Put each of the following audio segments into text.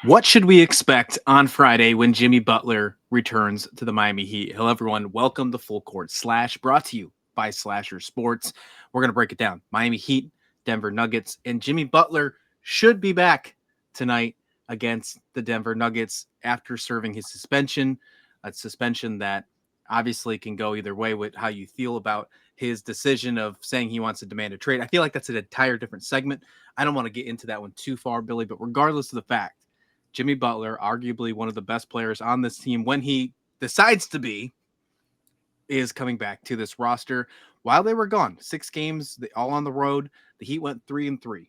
What should we expect on Friday when Jimmy Butler returns to the Miami Heat? Hello, everyone. Welcome to Full Court Slash, brought to you by Slasher Sports. We're going to break it down. Miami Heat, Denver Nuggets, and Jimmy Butler should be back tonight against the Denver Nuggets after serving his suspension, a suspension that obviously can go either way with how you feel about his decision of saying he wants to demand a trade. I feel like that's an entire different segment. I don't want to get into that one too far, Billy, but regardless of the fact, Jimmy Butler, arguably one of the best players on this team when he decides to be, is coming back to this roster. While they were gone, 6 games, all on the road, the Heat went 3-3.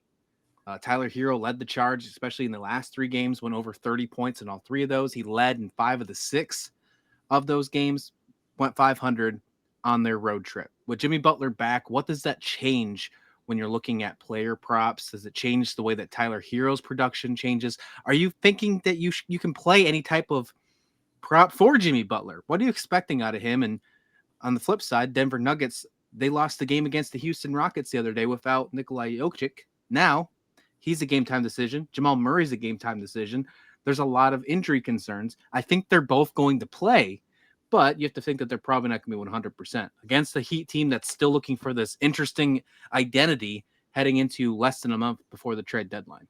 Tyler Hero led the charge, especially in the last 3 games, went over 30 points in all 3 of those. He led in 5 of the 6 of those games, went 500 on their road trip. With Jimmy Butler back, what does that change when you're looking at player props? Does it change the way that Tyler Hero's production changes? Are you thinking that you can play any type of prop for Jimmy Butler? What are you expecting out of him? And on the flip side, Denver Nuggets, they lost the game against the Houston Rockets the other day without Nikola Jokić. Now, he's a game-time decision. Jamal Murray's a game-time decision. There's a lot of injury concerns. I think they're both going to play, but you have to think that they're probably not going to be 100% against the Heat team that's still looking for this interesting identity heading into less than a month before the trade deadline.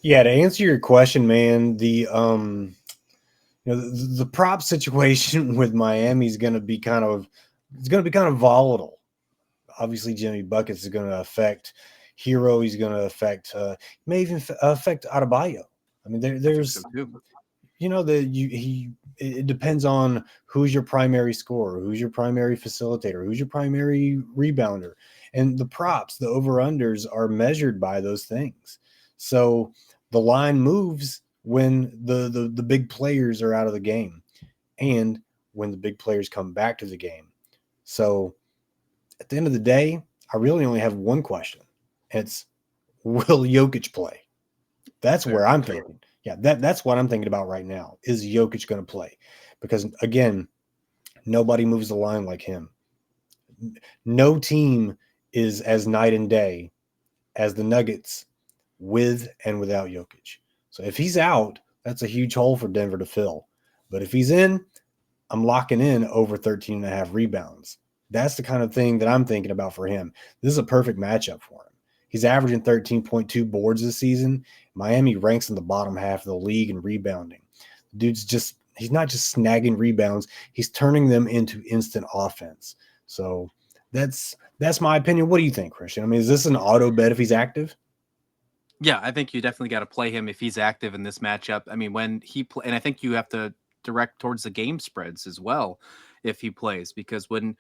Yeah, to answer your question, man, the prop situation with Miami is going to be kind of volatile. Obviously, Jimmy Buckets is going to affect Hero. He's going to affect may even affect Adebayo. I mean, there's it depends on who's your primary scorer, who's your primary facilitator, who's your primary rebounder, and the props, the over-unders are measured by those things. So the line moves when the big players are out of the game and when the big players come back to the game. So at the end of the day, I really only have one question. It's, will Jokic play? That's where I'm thinking. Yeah, that's what I'm thinking about right now. Is Jokic going to play? Because, again, nobody moves the line like him. No team is as night and day as the Nuggets with and without Jokic. So if he's out, that's a huge hole for Denver to fill. But if he's in, I'm locking in over 13 and a half rebounds. That's the kind of thing that I'm thinking about for him. This is a perfect matchup for him. He's averaging 13.2 boards this season. Miami ranks in the bottom half of the league in rebounding. The dude's he's not just snagging rebounds, he's turning them into instant offense. So that's my opinion. What do you think, Christian? I mean, is this an auto bet if he's active? Yeah, I think you definitely got to play him if he's active in this matchup. I mean, when he play, and I think you have to direct towards the game spreads as well if he plays, because when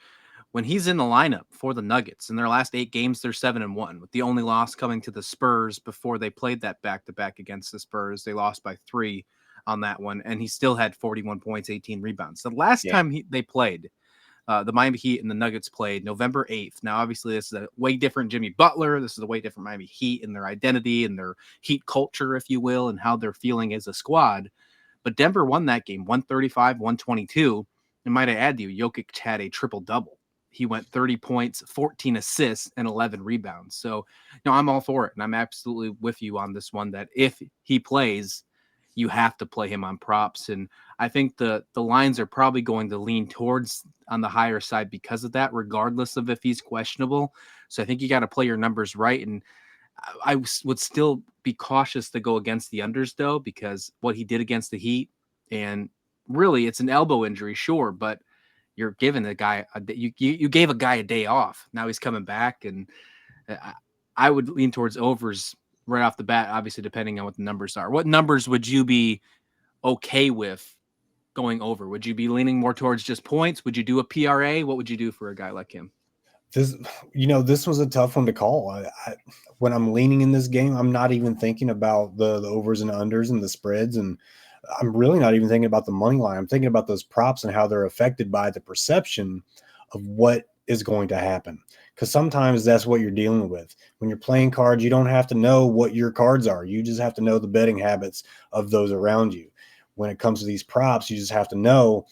he's in the lineup for the Nuggets in their last 8 games, they're 7-1, with the only loss coming to the Spurs before they played that back-to-back against the Spurs. They lost by 3 on that one, and he still had 41 points, 18 rebounds. The last time they played, the Miami Heat and the Nuggets played November 8th. Now, obviously, this is a way different Jimmy Butler. This is a way different Miami Heat in their identity and their Heat culture, if you will, and how they're feeling as a squad. But Denver won that game, 135-122. And might I add to you, Jokic had a triple-double. He went 30 points, 14 assists, and 11 rebounds. So, I'm all for it. And I'm absolutely with you on this one that if he plays, you have to play him on props. And I think the lines are probably going to lean towards on the higher side because of that, regardless of if he's questionable. So I think you got to play your numbers right. And I would still be cautious to go against the unders, though, because what he did against the Heat, and really it's an elbow injury, sure, but you're giving the guy you gave a guy a day off. Now he's coming back, and I would lean towards overs right off the bat, obviously depending on what the numbers are. What numbers would you be okay with going over? Would you be leaning more towards just points? Would you do a PRA? What would you do for a guy like him? This was a tough one to call. When I'm leaning in this game, I'm not even thinking about the overs and unders and the spreads, and I'm really not even thinking about the money line. I'm thinking about those props and how they're affected by the perception of what is going to happen. Because sometimes that's what you're dealing with. When you're playing cards, you don't have to know what your cards are. You just have to know the betting habits of those around you. When it comes to these props, you just have to know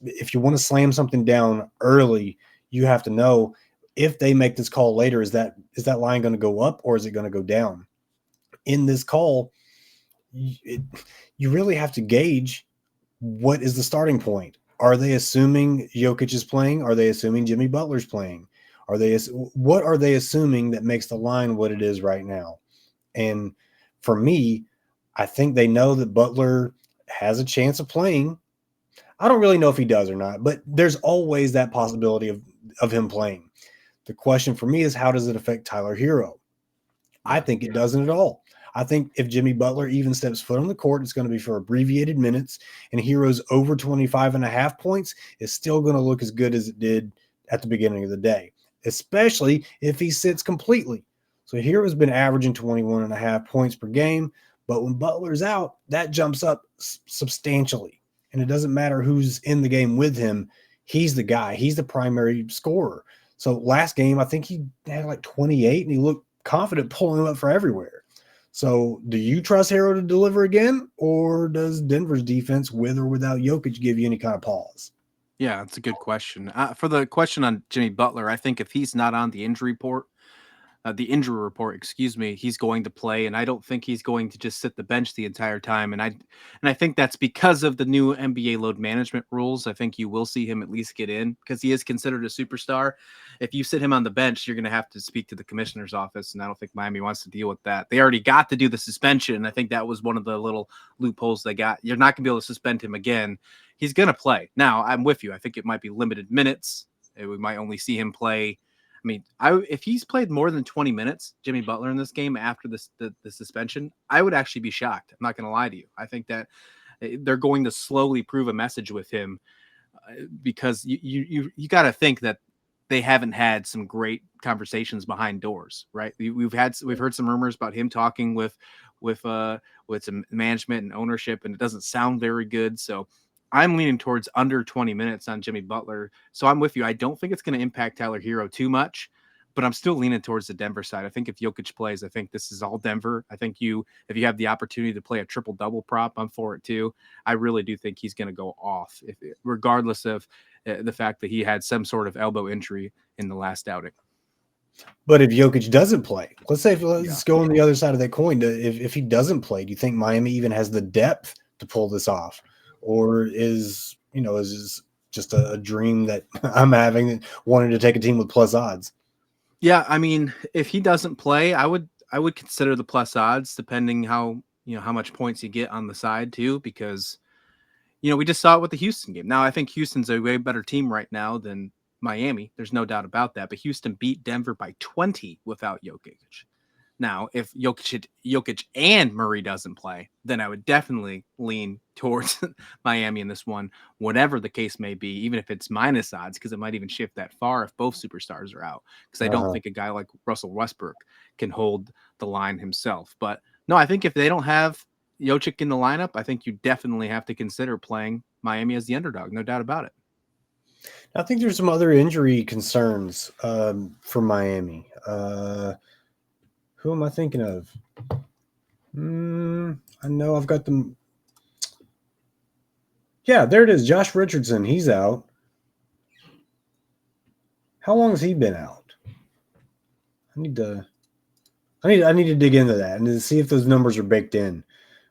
if you want to slam something down early, you have to know if they make this call later, is that line going to go up or is it going to go down? In this call, you really have to gauge what is the starting point. Are they assuming Jokic is playing? Are they assuming Jimmy Butler's playing? What are they assuming that makes the line what it is right now? And for me, I think they know that Butler has a chance of playing. I don't really know if he does or not, but there's always that possibility of him playing. The question for me is, how does it affect Tyler Hero? I think it doesn't at all. I think if Jimmy Butler even steps foot on the court, it's going to be for abbreviated minutes, and Hero's over 25.5 points is still going to look as good as it did at the beginning of the day, especially if he sits completely. So Hero's been averaging 21.5 points per game, but when Butler's out, that jumps up substantially. And it doesn't matter who's in the game with him. He's the guy. He's the primary scorer. So last game, I think he had like 28, and he looked confident pulling him up for everywhere. So do you trust Hero to deliver again, or does Denver's defense, with or without Jokic, give you any kind of pause? Yeah, that's a good question. For the question on Jimmy Butler, I think if he's not on the injury report, excuse me, he's going to play, and I don't think he's going to just sit the bench the entire time. And I think that's because of the new NBA load management rules. I think you will see him at least get in because he is considered a superstar. If you sit him on the bench, you're going to have to speak to the commissioner's office, and I don't think Miami wants to deal with that. They already got to do the suspension, and I think that was one of the little loopholes they got. You're not going to be able to suspend him again. He's going to play. Now, I'm with you. I think it might be limited minutes. We might only see him play. I mean, if he's played more than 20 minutes, Jimmy Butler, in this game after the suspension, I would actually be shocked. I'm not going to lie to you. I think that they're going to slowly prove a message with him because you got to think that they haven't had some great conversations behind doors, right? We've heard some rumors about him talking with some management and ownership, and it doesn't sound very good. So I'm leaning towards under 20 minutes on Jimmy Butler. So I'm with you. I don't think it's going to impact Tyler Hero too much, but I'm still leaning towards the Denver side. I think if Jokic plays, I think this is all Denver. I think if you have the opportunity to play a triple-double prop, I'm for it too. I really do think he's going to go off, regardless of the fact that he had some sort of elbow injury in the last outing. But if Jokic doesn't play, let's go on the other side of that coin. If he doesn't play, do you think Miami even has the depth to pull this off? Or is this just a dream that I'm having, wanting to take a team with plus odds? Yeah, I mean, if he doesn't play, I would consider the plus odds, depending how much points you get on the side too, because we just saw it with the Houston game. Now I think Houston's a way better team right now than Miami. There's no doubt about that. But Houston beat Denver by 20 without Jokic. Now, if Jokic and Murray doesn't play, then I would definitely lean towards Miami in this one, whatever the case may be, even if it's minus odds, because it might even shift that far if both superstars are out. Because I don't think a guy like Russell Westbrook can hold the line himself. But no, I think if they don't have Jokic in the lineup, I think you definitely have to consider playing Miami as the underdog. No doubt about it. I think there's some other injury concerns for Miami. Who am I thinking of? I know I've got them. Yeah, there it is. Josh Richardson. He's out. How long has he been out? I need to dig into that and to see if those numbers are baked in.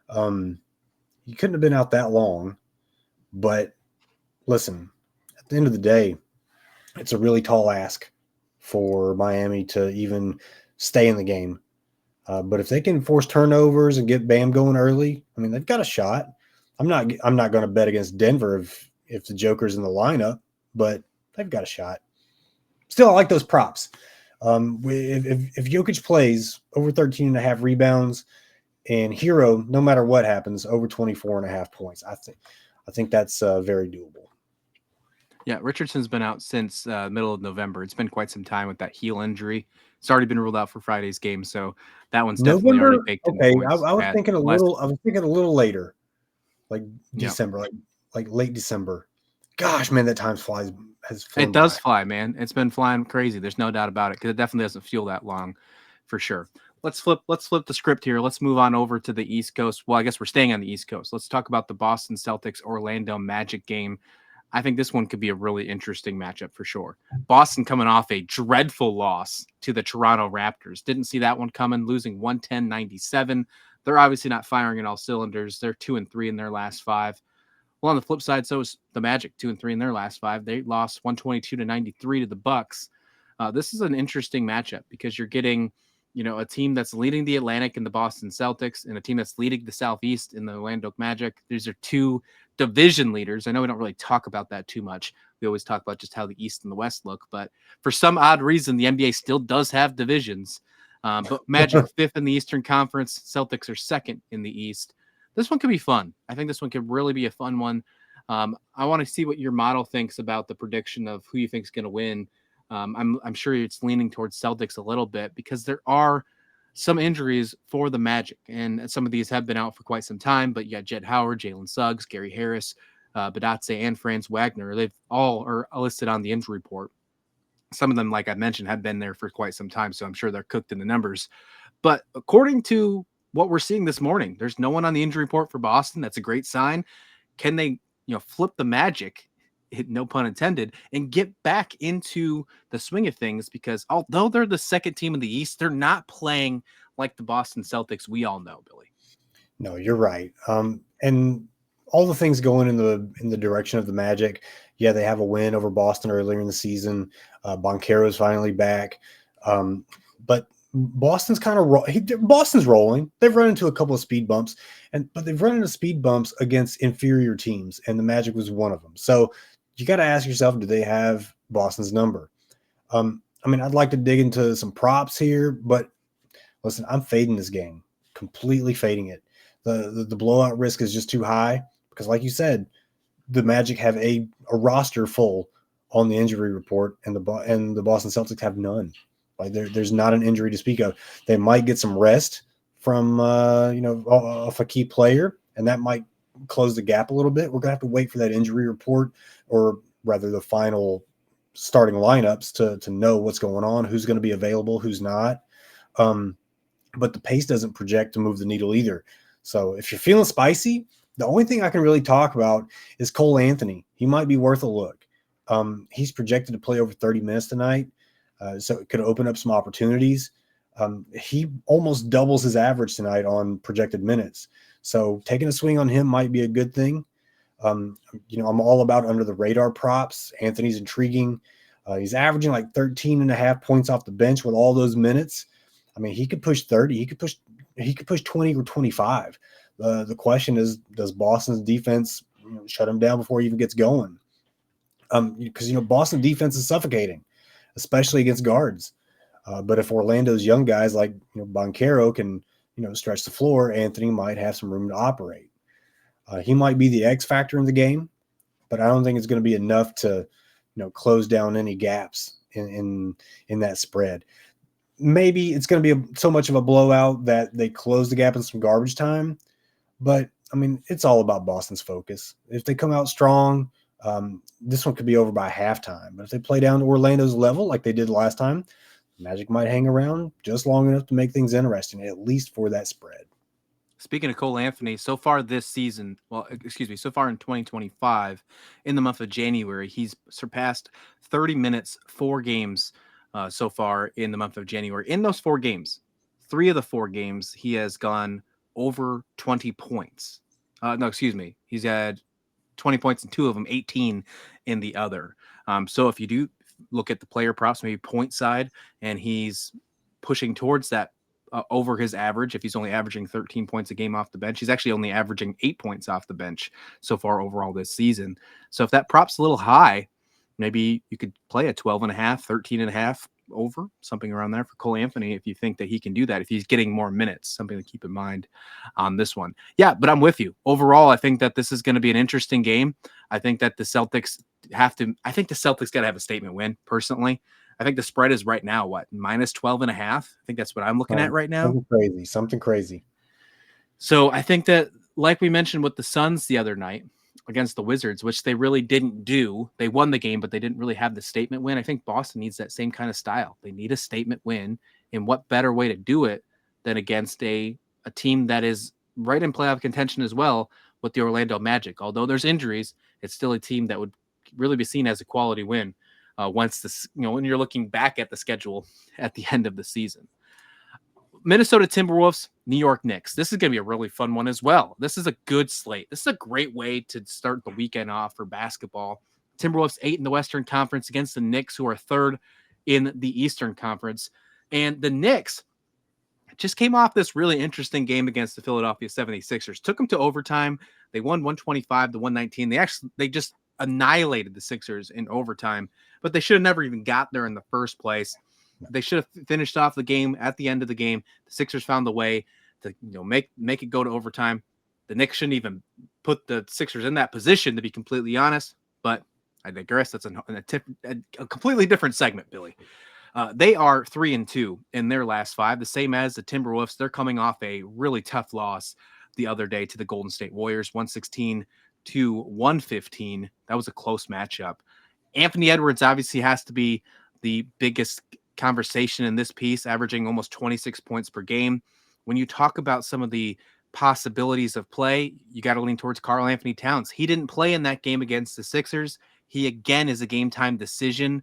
He couldn't have been out that long, but listen, at the end of the day, it's a really tall ask for Miami to even stay in the game. But if they can force turnovers and get Bam going early, I mean, they've got a shot. I'm not going to bet against Denver if the Joker's in the lineup, but they've got a shot. Still, I like those props. If Jokic plays, over 13.5 rebounds, and Hero, no matter what happens, over 24.5 points, I think that's very doable. Yeah, Richardson's been out since middle of November. It's been quite some time with that heel injury. It's already been ruled out for Friday's game, so that one's definitely already baked in. Okay, I was thinking a little later, like December, like late December. Gosh, man, that time flies. It does fly, man. It's been flying crazy. There's no doubt about it, because it definitely doesn't feel that long, for sure. Let's flip the script here. Let's move on over to the East Coast. Well, I guess we're staying on the East Coast. Let's talk about the Boston Celtics Orlando Magic game. I think this one could be a really interesting matchup for sure. Boston coming off a dreadful loss to the Toronto Raptors. Didn't see that one coming, losing 110-97. they're obviously not firing in all cylinders. They're 2-3 in their last 5. Well, on the flip side, so is the Magic, 2-3 in their last 5. They lost 122-93 to the Bucks. This is an interesting matchup because you're getting, a team that's leading the Atlantic in the Boston Celtics and a team that's leading the Southeast in the Orlando Magic. These are two division leaders. I know we don't really talk about that too much. We always talk about just how the East and the West look, but for some odd reason, the NBA still does have divisions. But Magic 5th in the Eastern Conference, Celtics are 2nd in the East. This one could be fun. I think this one could really be a fun one. I want to see what your model thinks about the prediction of who you think is going to win. I'm sure it's leaning towards Celtics a little bit because there are some injuries for the Magic, and some of these have been out for quite some time. But you got Jett Howard, Jalen Suggs, Gary Harris, Badatse, and Franz Wagner. They've all are listed on the injury report. Some of them, like I mentioned, have been there for quite some time, so I'm sure they're cooked in the numbers. But according to what we're seeing this morning, there's no one on the injury report for Boston. That's a great sign. Can they, flip the Magic, no pun intended, and get back into the swing of things? Because although they're the 2nd team in the East, they're not playing like the Boston Celtics we all know, Billy. No, you're right. And all the things going in the direction of the Magic. Yeah, they have a win over Boston earlier in the season. Banchero's finally back. But Boston's Boston's rolling. They've run into a couple of speed bumps, but they've run into speed bumps against inferior teams, and the Magic was one of them. So you got to ask yourself, do they have Boston's number? I'd like to dig into some props here, but listen, I'm fading this game, completely fading it. The blowout risk is just too high because, like you said, the Magic have a roster full on the injury report, and the Boston Celtics have none. Like there's not an injury to speak of. They might get some rest from off a key player, and that might close the gap a little bit. We're gonna have to wait for that injury report, or rather the final starting lineups to know what's going on, who's going to be available, who's not. But the pace doesn't project to move the needle either. So if you're feeling spicy, the only thing I can really talk about is Cole Anthony. He might be worth a look. He's projected to play over 30 minutes tonight, so it could open up some opportunities. He almost doubles his average tonight on projected minutes. So taking a swing on him might be a good thing. I'm all about under the radar props. Anthony's intriguing. He's averaging like 13 and a half points off the bench with all those minutes. He could push 30. He could push 20 or 25. The question is, does Boston's defense shut him down before he even gets going? Because Boston defense is suffocating, especially against guards. But if Orlando's young guys like Banchero can stretch the floor, Anthony might have some room to operate. He might be the X factor in the game, but I don't think it's going to be enough to close down any gaps in that spread. Maybe it's going to be so much of a blowout that they close the gap in some garbage time. But, it's all about Boston's focus. If they come out strong, this one could be over by halftime. But if they play down to Orlando's level like they did last time, Magic might hang around just long enough to make things interesting, at least for that spread. Speaking of Cole Anthony, so far this season, so far in 2025, in the month of January, he's surpassed 30 minutes, 4 games so far in the month of January. In those 4 games, 3 of the 4 games, he has gone over 20 points. He's had 20 points in 2 of them, 18 in the other. So if you do look at the player props, maybe point side, and he's pushing towards that over his average. If he's only averaging 13 points a game off the bench, he's actually only averaging 8 points off the bench so far overall this season. So if that prop's a little high, maybe you could play a 12 and a half, 13 and a half over, something around there for Cole Anthony if you think that he can do that, if he's getting more minutes, something to keep in mind on this one. Yeah, but I'm with you. Overall, I think that this is going to be an interesting game. I think that the Celtics got to have a statement win, personally. I think the spread is right now, minus 12 and a half. I think that's what I'm looking at right now. Something crazy. So I think that, like we mentioned with the Suns the other night against the Wizards, which they really didn't do. They won the game, but they didn't really have the statement win. I think Boston needs that same kind of style. They need a statement win. And what better way to do it than against a team that is right in playoff contention as well with the Orlando Magic. Although there's injuries, it's still a team that would really be seen as a quality win once when you're looking back at the schedule at the end of the season. Minnesota Timberwolves, New York Knicks. This is going to be a really fun one as well. This is a good slate. This is a great way to start the weekend off for basketball. Timberwolves 8 in the Western Conference against the Knicks, who are 3rd in the Eastern Conference. And the Knicks just came off this really interesting game against the Philadelphia 76ers. Took them to overtime. They won 125 to 119. They just annihilated the Sixers in overtime, but they should have never even got there in the first place. They should have finished off the game at the end of the game. The Sixers found the way to make it go to overtime. The Knicks shouldn't even put the Sixers in that position, to be completely honest. But I digress. That's a completely different segment, Billy. They are 3-2 in their last 5, the same as the Timberwolves. They're coming off a really tough loss the other day to the Golden State Warriors, 116 to 115. That was a close matchup. Anthony Edwards obviously has to be the biggest conversation in this piece, averaging almost 26 points per game. When you talk about some of the possibilities of play, you got to lean towards Karl Anthony Towns. He didn't play in that game against the Sixers. He again is a game time decision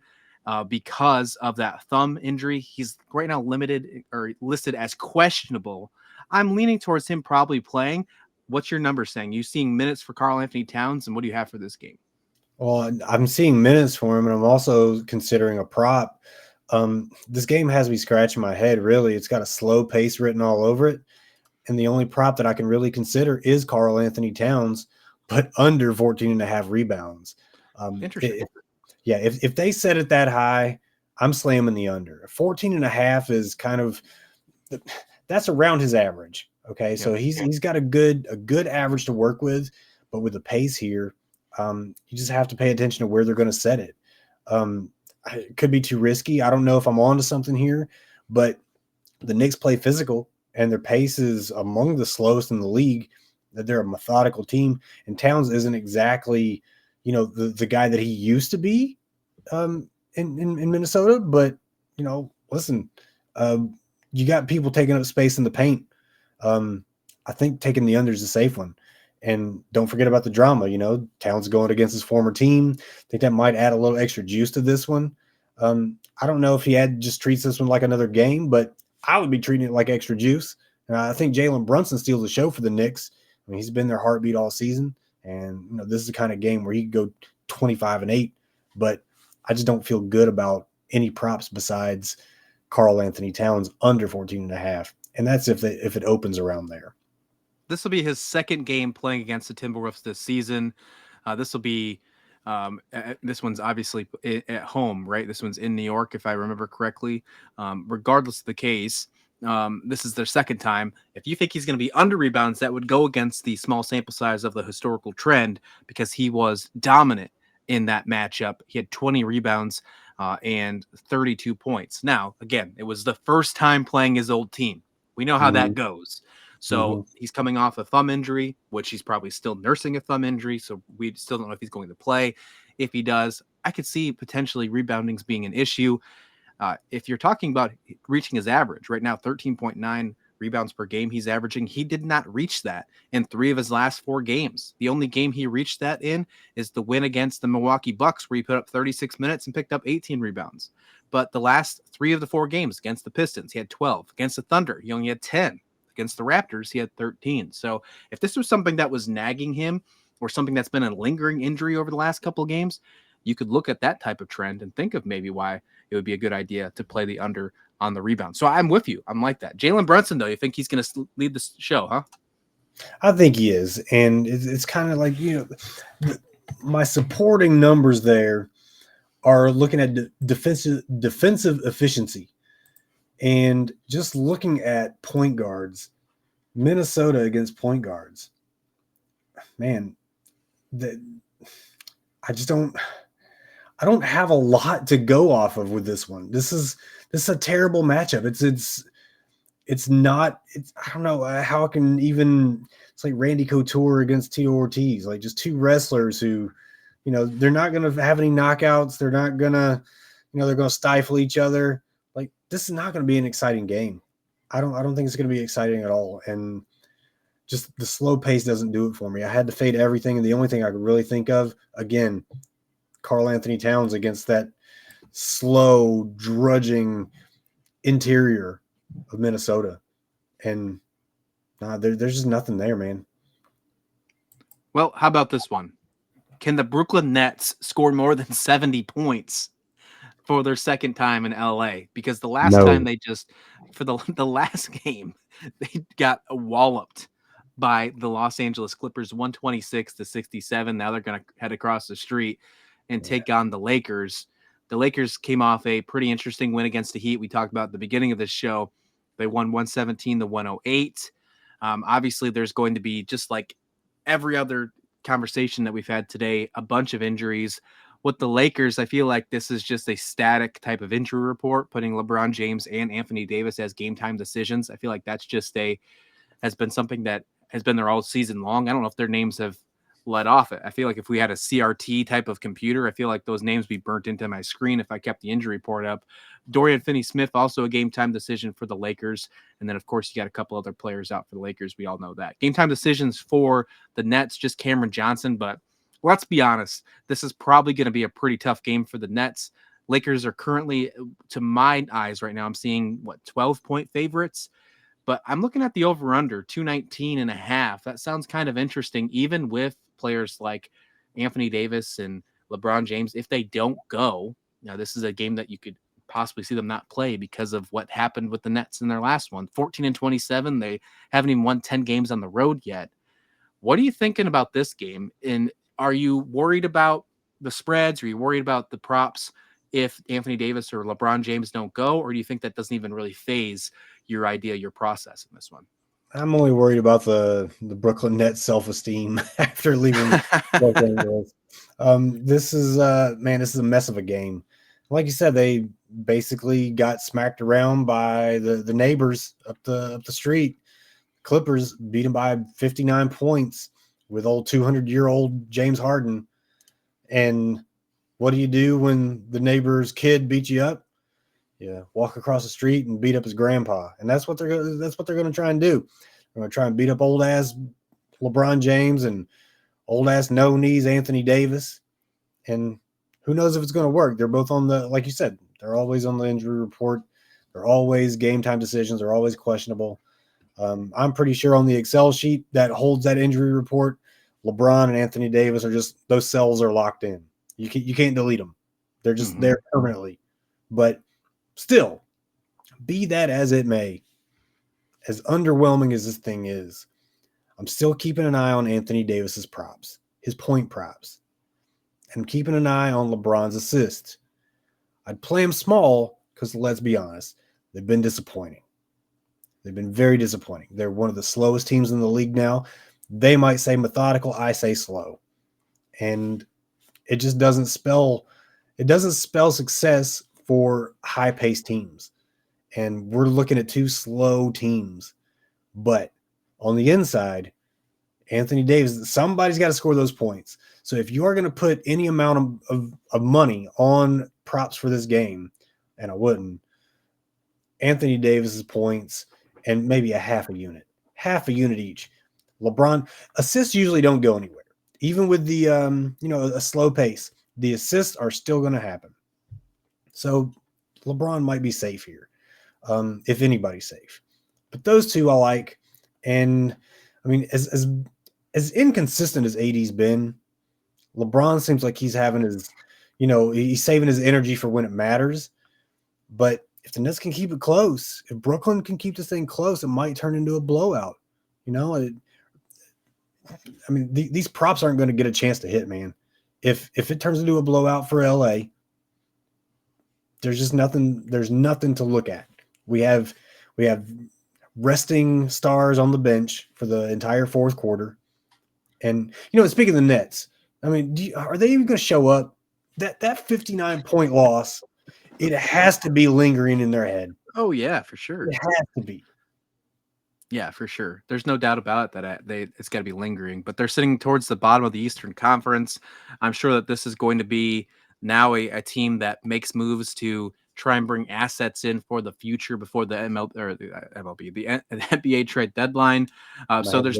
because of that thumb injury. He's right now limited or listed as questionable. I'm leaning towards him probably playing. What's your number saying? You seeing minutes for Karl Anthony Towns, and what do you have for this game? Well, I'm seeing minutes for him, and I'm also considering a prop. This game has me scratching my head, really. It's got a slow pace written all over it. And the only prop that I can really consider is Karl Anthony Towns, but under 14.5 rebounds. Interesting. If they set it that high, I'm slamming the under. 14.5 is kind of that's around his average. Okay, yeah. So he's got a good average to work with, but with the pace here, you just have to pay attention to where they're going to set it. It could be too risky. I don't know if I'm on to something here, but the Knicks play physical, and their pace is among the slowest in the league. That they're a methodical team, and Towns isn't exactly, the guy that he used to be in Minnesota. But listen, you got people taking up space in the paint. I think taking the under is a safe one. And don't forget about the drama. Towns going against his former team. I think that might add a little extra juice to this one. I don't know if he just treats this one like another game, but I would be treating it like extra juice. I think Jalen Brunson steals the show for the Knicks. I mean, he's been their heartbeat all season. And, this is the kind of game where he could go 25-8. But I just don't feel good about any props besides Karl Anthony Towns under 14.5. And that's if it opens around there. This will be his second game playing against the Timberwolves this season. This will be this one's obviously at home, right? This one's in New York, if I remember correctly. Regardless of the case, this is their second time. If you think he's going to be under rebounds, that would go against the small sample size of the historical trend, because he was dominant in that matchup. He had 20 rebounds and 32 points. Now, again, it was the first time playing his old team. We know how that goes. So he's coming off a thumb injury, which he's probably still nursing a thumb injury. So we still don't know if he's going to play. If he does, I could see potentially reboundings being an issue. If you're talking about reaching his average right now, 13.9 rebounds per game he's averaging. He did not reach that in 3 of his last 4 games. The only game he reached that in is the win against the Milwaukee Bucks, where he put up 36 minutes and picked up 18 rebounds. But the last 3 of the 4 games against the Pistons, he had 12. Against the Thunder, he only had 10. Against the Raptors, he had 13. So if this was something that was nagging him, or something that's been a lingering injury over the last couple of games, you could look at that type of trend and think of maybe why it would be a good idea to play the under on the rebound. So I'm with you. I'm like that. Jalen Brunson, though, you think he's going to lead the show, huh? I think he is. And it's kind of like, my supporting numbers there are looking at defensive efficiency. And just looking at point guards, Minnesota against point guards, man, I don't have a lot to go off of with this one. This is a terrible matchup. I don't know how I can even. It's like Randy Couture against Tito Ortiz, like just 2 wrestlers who, they're not going to have any knockouts. They're not going to, they're going to stifle each other. Like, this is not going to be an exciting game. I don't think it's going to be exciting at all. And just the slow pace doesn't do it for me. I had to fade everything. And the only thing I could really think of, again, Karl Anthony Towns against that slow, drudging interior of Minnesota. And there's just nothing there, man. Well, how about this one? Can the Brooklyn Nets score more than 70 points for their second time in LA? Because the last time No. they just, for the last game, they got walloped by the Los Angeles Clippers 126-67. Now they're going to head across the street and Yeah. take on the Lakers. The Lakers came off a pretty interesting win against the Heat. We talked about at the beginning of this show. They won 117-108. Obviously, there's going to be, just like every other conversation that we've had today, a bunch of injuries. With the Lakers, I feel like this is just a static type of injury report, putting LeBron James and Anthony Davis as game time decisions. I feel like that's just has been something that has been there all season long. I don't know if their names have let off it. I feel like if we had a CRT type of computer, I feel like those names be burnt into my screen if I kept the injury report up. Dorian Finney-Smith, also a game time decision for the Lakers. And then, of course, you got a couple other players out for the Lakers. We all know that. Game time decisions for the Nets, just Cameron Johnson. But let's be honest, this is probably going to be a pretty tough game for the Nets. Lakers are currently, to my eyes right now, I'm seeing, 12-point favorites. But I'm looking at the over-under, 219.5. That sounds kind of interesting, even with players like Anthony Davis and LeBron James. If they don't go, now this is a game that you could possibly see them not play because of what happened with the Nets in their last one. 14-27. They haven't even won 10 games on the road yet. What are you thinking about this game? And are you worried about the spreads? Are you worried about the props if Anthony Davis or LeBron James don't go? Or do you think that doesn't even really phase your idea, your process in this one? I'm only worried about the Brooklyn Nets self-esteem after leaving Los Angeles. This is this is a mess of a game. Like you said, they basically got smacked around by the neighbors up the street. Clippers beat them by 59 points with old 200-year-old James Harden. And what do you do when the neighbor's kid beats you up? Yeah, walk across the street and beat up his grandpa, and that's what they're going to try and do. They're going to try and beat up old ass LeBron James and old ass no knees Anthony Davis, and who knows if it's going to work. They're both on the, like you said, they're always on the injury report. They're always game time decisions. They're always questionable. I'm pretty sure on the Excel sheet that holds that injury report, LeBron and Anthony Davis are just, those cells are locked in. You can't delete them. They're just there permanently. But still, be that as it may, as underwhelming as this thing is, I'm still keeping an eye on Anthony Davis's props, his point props. And I'm keeping an eye on LeBron's assists. I'd play him small because, let's be honest, they've been disappointing. They've been very disappointing. They're one of the slowest teams in the league now. They might say methodical, I say slow. And it just doesn't spell success for high-paced teams. And we're looking at two slow teams. But on the inside, Anthony Davis, somebody's got to score those points. So if you are going to put any amount of money on props for this game, and I wouldn't, Anthony Davis's points and maybe a half a unit each. LeBron assists usually don't go anywhere. Even with the a slow pace, the assists are still going to happen. So LeBron might be safe here, if anybody's safe. But those two I like, and I mean, as inconsistent as AD's been, LeBron seems like he's having his, he's saving his energy for when it matters. But if the Nets can keep it close, if Brooklyn can keep this thing close, it might turn into a blowout. These props aren't going to get a chance to hit, man. If it turns into a blowout for LA, there's just nothing. There's nothing to look at. We have resting stars on the bench for the entire fourth quarter, and speaking of the Nets, I mean, are they even going to show up? That 59-point loss, it has to be lingering in their head. Oh yeah, for sure. It has to be. Yeah, for sure. There's no doubt about it that it's got to be lingering, but they're sitting towards the bottom of the Eastern Conference. I'm sure that this is going to be now a team that makes moves to try and bring assets in for the future before the the NBA trade deadline. So there's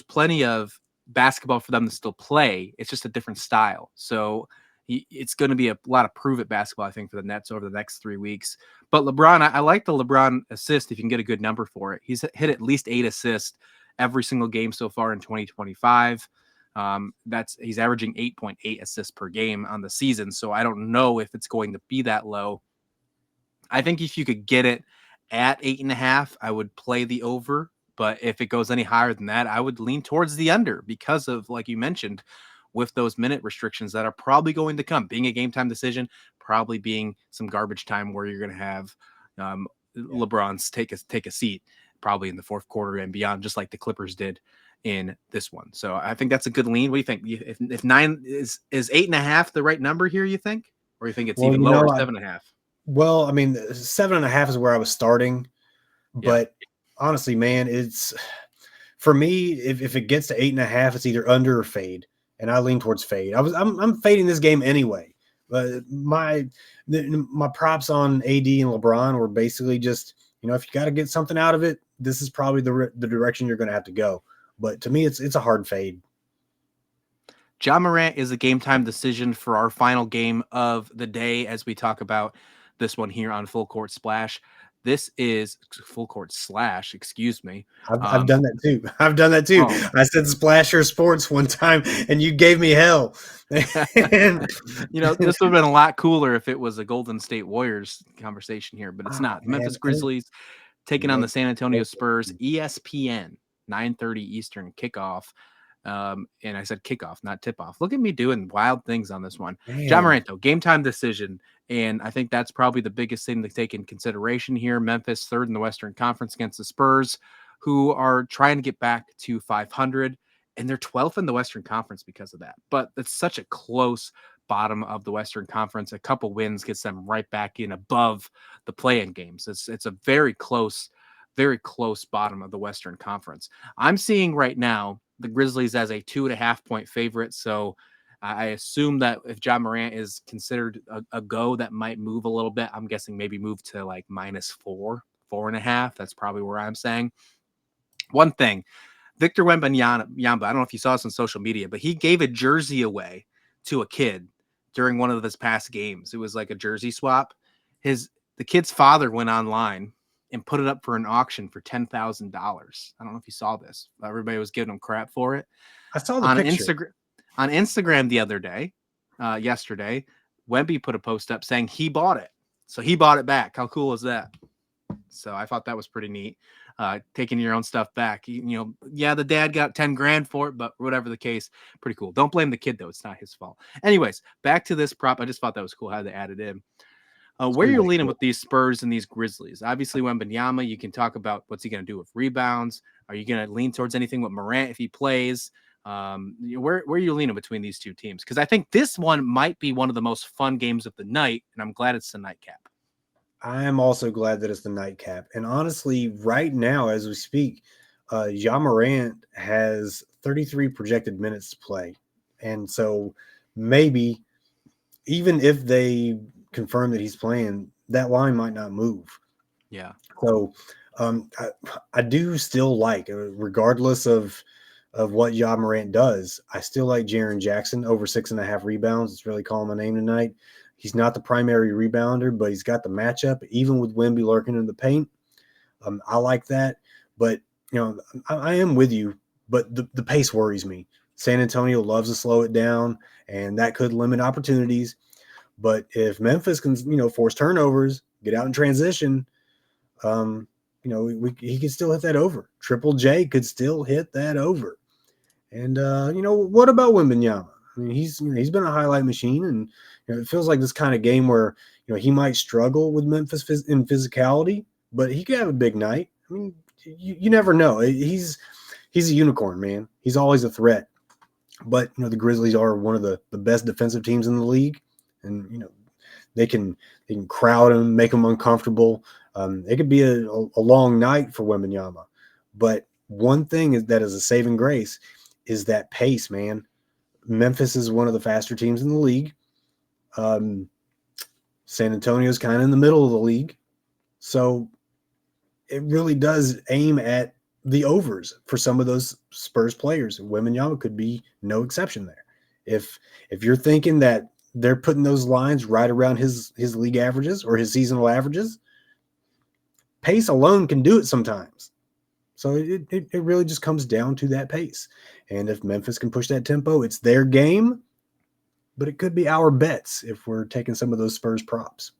plenty of basketball for them to still play. It's just a different style. So It's going to be a lot of prove it basketball, I think, for the Nets over the next 3 weeks. But LeBron, I like the LeBron assist if you can get a good number for it. He's hit at least 8 assists every single game so far in 2025. He's averaging 8.8 assists per game on the season. So I don't know if it's going to be that low. I think if you could get it at 8.5, I would play the over. But if it goes any higher than that, I would lean towards the under because of, like you mentioned, with those minute restrictions that are probably going to come, being a game time decision, probably being some garbage time where you're going to have LeBron's take a seat probably in the fourth quarter and beyond, just like the Clippers did in this one. So I think that's a good lean. What do you think? If 9 is 8.5 the right number here, you think, or you think it's even lower, 7.5? Well, I mean, 7.5 is where I was starting, but honestly, man, it's for me. If it gets to 8.5, it's either under or fade, and I lean towards fade. I'm fading this game anyway. But my props on AD and LeBron were basically just, if you got to get something out of it, this is probably the direction you're going to have to go. But to me, it's a hard fade. Ja Morant is a game time decision for our final game of the day as we talk about this one here on Full Court Splash. This is Full Court Slash, excuse me. I've done that too. I've done that too. Oh. I said Splasher Sports one time and you gave me hell. This would have been a lot cooler if it was a Golden State Warriors conversation here, but it's not. Memphis Grizzlies taking on the San Antonio Spurs, ESPN, 9:30 Eastern kickoff. And I said kickoff, not tip off. Look at me doing wild things on this one. Ja Morant, though, game time decision. And I think that's probably the biggest thing to take in consideration here. Memphis, third in the Western Conference against the Spurs, who are trying to get back to 500. And they're 12th in the Western Conference because of that. But it's such a close bottom of the Western Conference. A couple wins gets them right back in above the play-in games. It's a very close bottom of the Western Conference. I'm seeing right now the Grizzlies as a 2.5 point favorite. So I assume that if Ja Morant is considered a go, that might move a little bit. I'm guessing maybe move to like -4, 4.5. That's probably where I'm saying. One thing, Victor Wembanyama, I don't know if you saw this on social media, but he gave a jersey away to a kid during one of his past games. It was like a jersey swap. The kid's father went online and put it up for an auction for $10,000. I don't know if you saw this. Everybody was giving him crap for it. I saw the picture. On Instagram the other day, yesterday, Wemby put a post up saying he bought it. So he bought it back. How cool is that? So I thought that was pretty neat. Taking your own stuff back. The dad got 10 grand for it, but whatever the case, pretty cool. Don't blame the kid, though. It's not his fault. Anyways, back to this prop. I just thought that was cool how they added in. Where you're leaning with these Spurs and these Grizzlies? Obviously, Wembanyama, you can talk about what's he going to do with rebounds. Are you going to lean towards anything with Morant if he plays? Where are you leaning between these two teams? Because I think this one might be one of the most fun games of the night, and I'm glad it's the nightcap. I am also glad that it's the nightcap. And honestly, right now, as we speak, Ja Morant has 33 projected minutes to play. And so maybe even if they confirm that he's playing, that line might not move. Yeah. So I do still like, regardless of what Ja Morant does, I still like Jaren Jackson over 6.5 rebounds. It's really calling my name tonight. He's not the primary rebounder, but he's got the matchup, even with Wemby lurking in the paint. I like that. But, I am with you, but the pace worries me. San Antonio loves to slow it down, and that could limit opportunities. But if Memphis can, force turnovers, get out in transition, he could still hit that over. Triple J could still hit that over. And, what about Wembanyama? I mean, he's been a highlight machine, and it feels like this kind of game where he might struggle with Memphis in physicality, but he could have a big night. I mean, you never know. He's a unicorn, man. He's always a threat. But the Grizzlies are one of the best defensive teams in the league, and they can crowd him, make him uncomfortable. It could be a long night for Wembanyama. But one thing that is a saving grace is that pace, man. Memphis is one of the faster teams in the league. San Antonio is kind of in the middle of the league. So it really does aim at the overs for some of those Spurs players. Wembanyama could be no exception there. If you're thinking that they're putting those lines right around his league averages or his seasonal averages. Pace alone can do it sometimes. So it really just comes down to that pace. And if Memphis can push that tempo, it's their game, but it could be our bets if we're taking some of those Spurs props.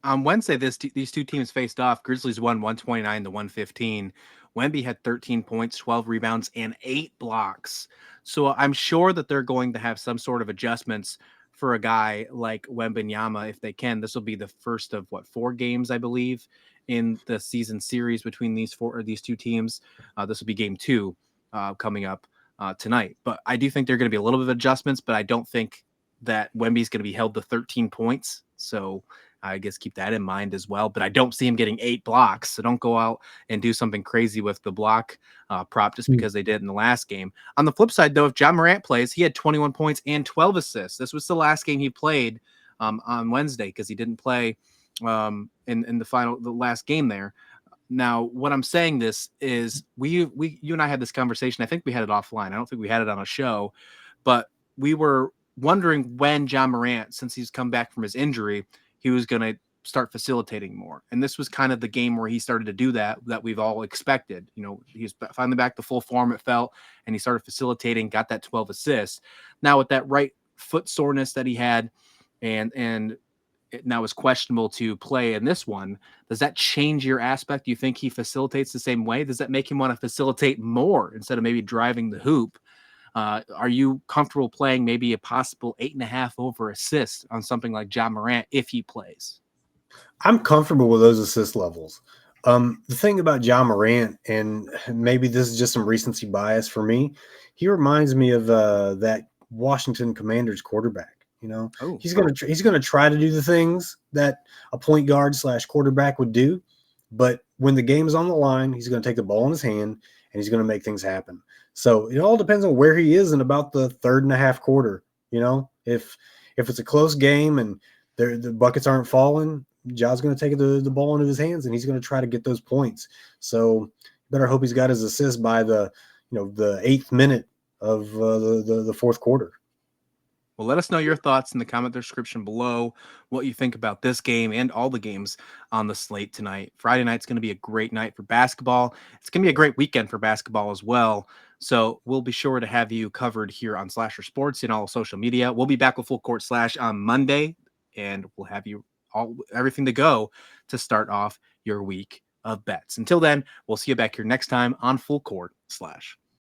On Wednesday, these two teams faced off. Grizzlies won 129 to 115. Wemby had 13 points, 12 rebounds, and 8 blocks. So I'm sure that they're going to have some sort of adjustments for a guy like Wembanyama if they can. This will be the first of 4 games, I believe, in the season series between these two teams. This will be game 2 coming up tonight. But I do think there are going to be a little bit of adjustments, but I don't think that Wemby's going to be held to 13 points. So I guess keep that in mind as well. But I don't see him getting 8 blocks. So don't go out and do something crazy with the block prop just because they did in the last game. On the flip side, though, if John Morant plays, he had 21 points and 12 assists. This was the last game he played on Wednesday because he didn't play in the last game there. Now, what I'm saying this is you and I had this conversation. I think we had it offline. I don't think we had it on a show, but we were wondering when John Morant, since he's come back from his injury, he was going to start facilitating more. And this was kind of the game where he started to do that we've all expected. You know, he's finally back to full form, it felt, and he started facilitating, got that 12 assists. Now with that right foot soreness that he had and it now is questionable to play in this one, does that change your aspect? Do you think he facilitates the same way? Does that make him want to facilitate more instead of maybe driving the hoop? Are you comfortable playing maybe a possible 8.5 over assist on something like John Morant if he plays? I'm comfortable with those assist levels. The thing about John Morant, and maybe this is just some recency bias for me, he reminds me of that Washington Commanders quarterback. You know, Oh, he's gonna try to do the things that a point guard / quarterback would do, but when the game is on the line, he's gonna take the ball in his hand and he's gonna make things happen. So it all depends on where he is in about the third and a half quarter. You know, if it's a close game and the buckets aren't falling, Ja's going to take the ball into his hands and he's going to try to get those points. So better hope he's got his assist by the 8th minute of the fourth quarter. well, let us know your thoughts in the comment description below, what you think about this game and all the games on the slate tonight. Friday night's going to be a great night for basketball. It's going to be a great weekend for basketball as well. So we'll be sure to have you covered here on Slasher Sports and all social media. We'll be back with Full Court Slash on Monday, and we'll have you everything to go to start off your week of bets. Until then, we'll see you back here next time on Full Court Slash.